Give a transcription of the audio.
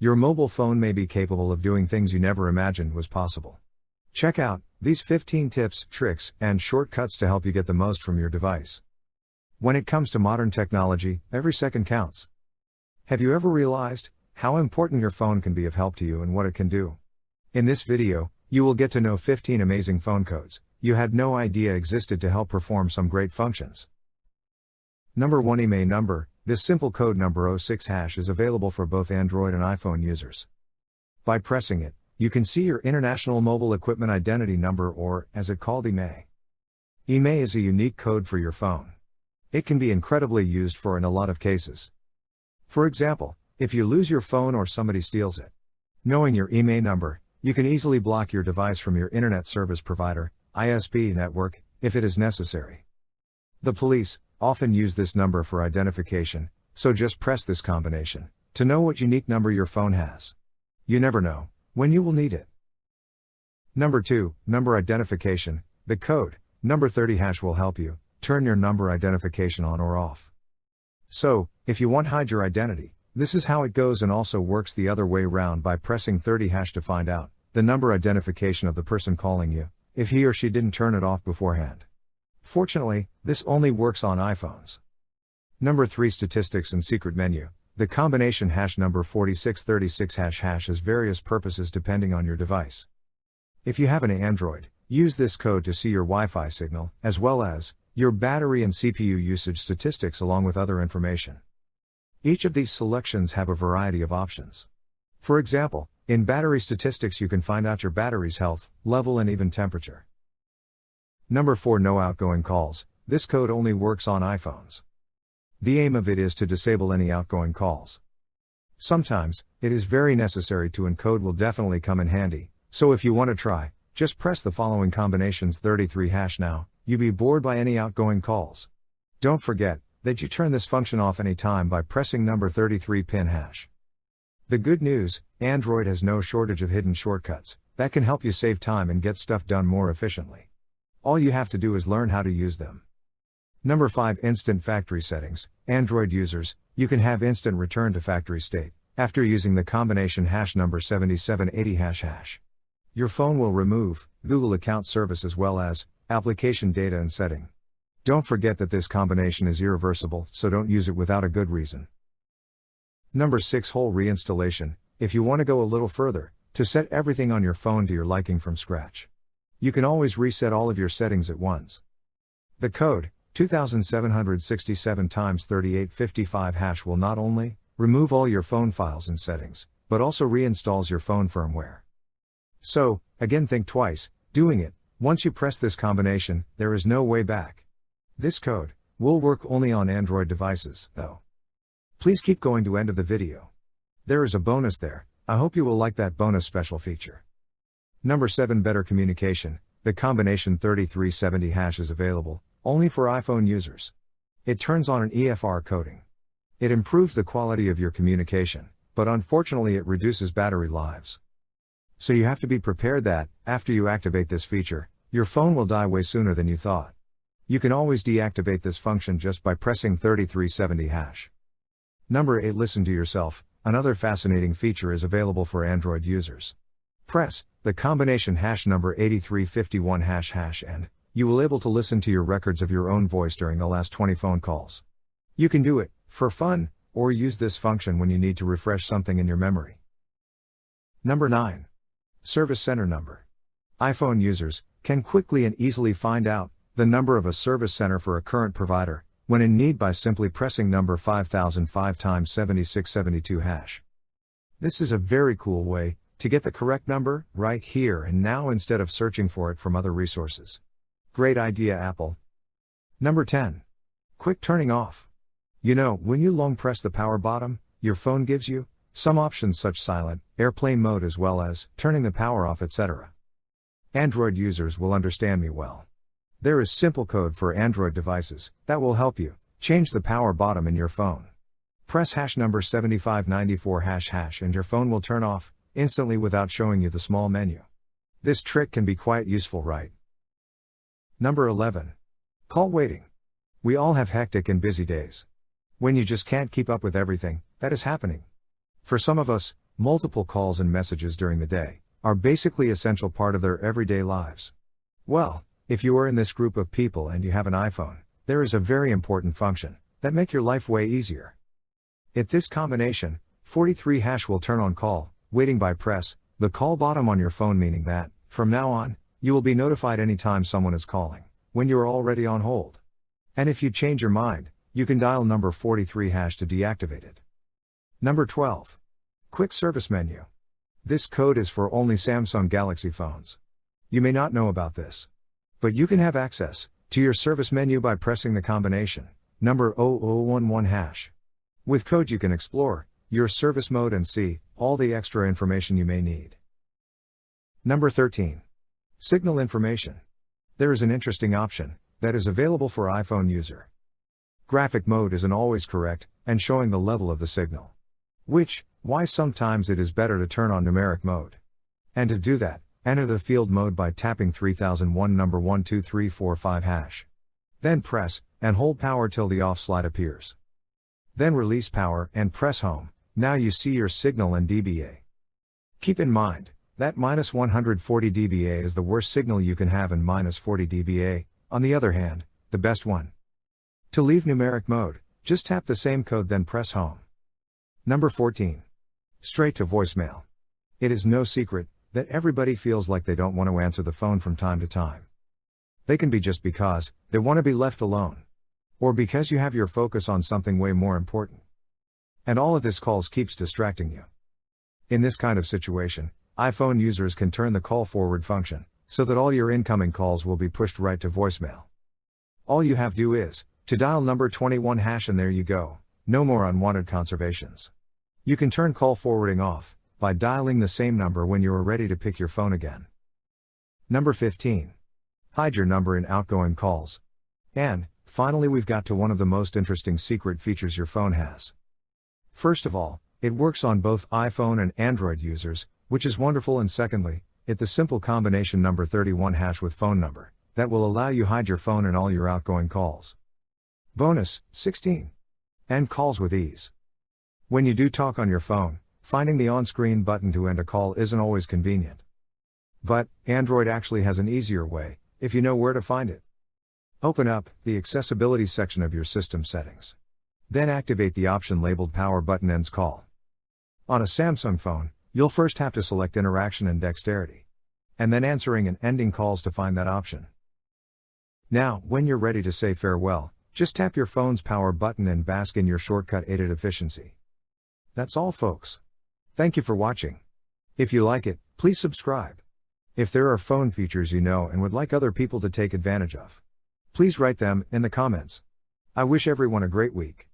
Your mobile phone may be capable of doing things you never imagined was possible. Check out these 15 tips, tricks, and shortcuts to help you get the most from your device. When it comes to modern technology, every second counts. Have you ever realized how important your phone can be of help to you and what it can do? In this video, you will get to know 15 amazing phone codes you had no idea existed to help perform some great functions. Number 1, IMEI number. This simple code number 06 hash is available for both Android and iPhone users. By pressing it, you can see your International Mobile Equipment Identity Number, or, as it called, IMEI. IMEI is a unique code for your phone. It can be incredibly used for in a lot of cases. For example, if you lose your phone or somebody steals it. Knowing your IMEI number, you can easily block your device from your Internet Service Provider, ISP network, if it is necessary. The police often use this number for identification, so just press this combination to know what unique number your phone has. You never know when you will need it. Number 2, number identification. The code, number 30 hash, will help you turn your number identification on or off. So, if you want to hide your identity, this is how it goes, and also works the other way round by pressing 30 hash to find out the number identification of the person calling you, if he or she didn't turn it off beforehand. Fortunately, this only works on iPhones. Number 3, statistics and secret menu. The combination hash number 4636 hash has various purposes depending on your device. If you have an Android, use this code to see your Wi-Fi signal, as well as your battery and CPU usage statistics, along with other information. Each of these selections have a variety of options. For example, in battery statistics you can find out your battery's health, level, and even temperature. Number 4, no outgoing calls. This code only works on iPhones. The aim of it is to disable any outgoing calls. Sometimes, it is very necessary to, and code will definitely come in handy, so if you want to try, just press the following combinations 33 hash now, you be bored by any outgoing calls. Don't forget that you turn this function off anytime by pressing number 33 pin hash. The good news, Android has no shortage of hidden shortcuts that can help you save time and get stuff done more efficiently. All you have to do is learn how to use them. Number 5, instant factory settings. Android users, you can have instant return to factory state after using the combination hash number 7780 hash. Your phone will remove Google account service as well as application data and setting. Don't forget that this combination is irreversible, so don't use it without a good reason. Number 6, whole reinstallation. If you want to go a little further, to set everything on your phone to your liking from scratch, you can always reset all of your settings at once. The code, 2767 x 3855 hash, will not only remove all your phone files and settings, but also reinstalls your phone firmware. So, again, think twice doing it. Once you press this combination, there is no way back. This code will work only on Android devices, though. Please keep going to end of the video. There is a bonus there. I hope you will like that bonus special feature. Number 7, better communication. The combination 3370 hash is available only for iPhone users. It turns on an EFR coding. It improves the quality of your communication, but unfortunately it reduces battery lives. So you have to be prepared that, after you activate this feature, your phone will die way sooner than you thought. You can always deactivate this function just by pressing 3370 hash. Number 8, listen to yourself. Another fascinating feature is available for Android users. Press the combination hash number 8351 hash and you will able to listen to your records of your own voice during the last 20 phone calls. You can do it for fun, or use this function when you need to refresh something in your memory. Number 9. Service center number. iPhone users can quickly and easily find out the number of a service center for a current provider when in need by simply pressing number 5005 x 7672 hash. This is a very cool way to get the correct number right here and now instead of searching for it from other resources. Great idea, Apple. Number 10. Quick turning off. You know, when you long press the power button, your phone gives you some options such silent, airplane mode, as well as turning the power off, etc. Android users will understand me well. There is simple code for Android devices that will help you change the power button in your phone. Press hash number 7594 hash and your phone will turn off instantly without showing you the small menu. This trick can be quite useful, right? Number 11. Call waiting. We all have hectic and busy days when you just can't keep up with everything that is happening. For some of us, multiple calls and messages during the day, are basically an essential part of their everyday lives. Well, if you are in this group of people and you have an iPhone, there is a very important function that make your life way easier. This combination, 43 hash will turn on call, waiting by press, the call bottom on your phone, meaning that, from now on, you will be notified anytime someone is calling, when you are already on hold. And if you change your mind, you can dial number 43 hash to deactivate it. Number 12. Quick Service Menu. This code is for only Samsung Galaxy phones. You may not know about this, but you can have access to your service menu by pressing the combination, number 0011 hash. With code you can explore your service mode and see all the extra information you may need. Number 13. Signal information. There is an interesting option that is available for iPhone user. Graphic mode isn't always correct and showing the level of the signal. Why sometimes it is better to turn on numeric mode. And to do that, enter the field mode by tapping 3001 number 12345 hash. Then press and hold power till the off slide appears. Then release power and press home. Now you see your signal and dBA. Keep in mind that -140 dBA is the worst signal you can have, and -40 dBA, on the other hand, the best one. To leave numeric mode, just tap the same code then press home. Number 14. Straight to voicemail. It is no secret that everybody feels like they don't want to answer the phone from time to time. They can be just because they want to be left alone, or because you have your focus on something way more important. And all of this calls keeps distracting you. In this kind of situation, iPhone users can turn the call forward function, so that all your incoming calls will be pushed right to voicemail. All you have to do is to dial number 21 hash, and there you go, no more unwanted conservations. You can turn call forwarding off by dialing the same number when you are ready to pick your phone again. Number 15. Hide your number in outgoing calls. And, finally, we've got to one of the most interesting secret features your phone has. First of all, it works on both iPhone and Android users, which is wonderful, and secondly, the simple combination number 31 hash with phone number, that will allow you hide your phone in all your outgoing calls. Bonus, 16. End calls with ease. When you do talk on your phone, finding the on-screen button to end a call isn't always convenient. But, Android actually has an easier way, if you know where to find it. Open up the accessibility section of your system settings. Then activate the option labeled Power Button Ends Call. On a Samsung phone, you'll first have to select Interaction and Dexterity, and then Answering and Ending Calls to find that option. Now, when you're ready to say farewell, just tap your phone's power button and bask in your shortcut aided efficiency. That's all, folks. Thank you for watching. If you like it, please subscribe. If there are phone features you know and would like other people to take advantage of, please write them in the comments. I wish everyone a great week.